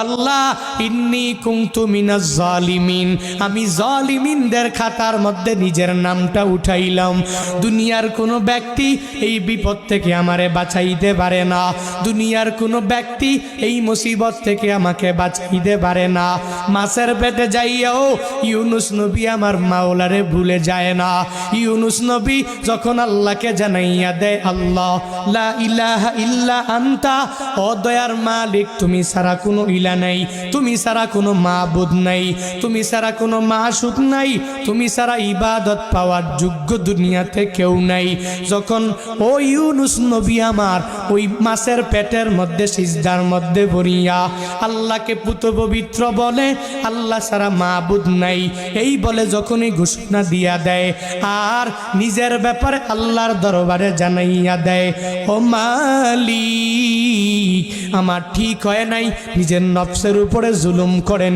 আল্লাহ ইন্নী কুনতু মিনাজ জালিমিন, আমি জালিমিনদের খাতার মধ্যে নিজের নামটা উঠাইলাম। দুনিয়ার কোনো ব্যক্তি এই বিপদ থেকে আমারে বাঁচাইতে পারে না, দুনিয়ার কোনো ব্যক্তি এই মুসিবত থেকে আমাকে বাঁচাইতে পারে না। মাছের পেটে যাইয়াও ইউনুস নবী আমার মাওলারে ভুলে যায় না। ইউনুস নবী যখন আল্লাহকে জানাইয়া দেয়, আল্লাহ লা ইলাহা ইল্লা আনতা, ও দয়ার মালিক তুমি ছাড়া কোনো ইলা নাই, তুমি ছাড়া কোনো মাবুদ নাই, তুমি ছাড়া কোনো মাশুক নাই, তুমি ছাড়া ইবাদত পাওয়ার যোগ্য দুনিয়াতে কেউ নাই। যখন ও ইউনুস নবী আমার ওই মাছের পেটের মধ্যে সিজদার মধ্যে পড়িয়া আল্লাহকে পুত পবিত্র বলে, আল্লাহ ছাড়া মাবুদ নাই এই বলে যখনই ঘোষণা দিয়া দেয় আর নিজের ব্যাপারে আল্লাহর দরবারে জানাইয়া দেয়, ও মালিক আমার ঠিক হয় নাই, নিজের নফসের উপরে জুলুম করেন।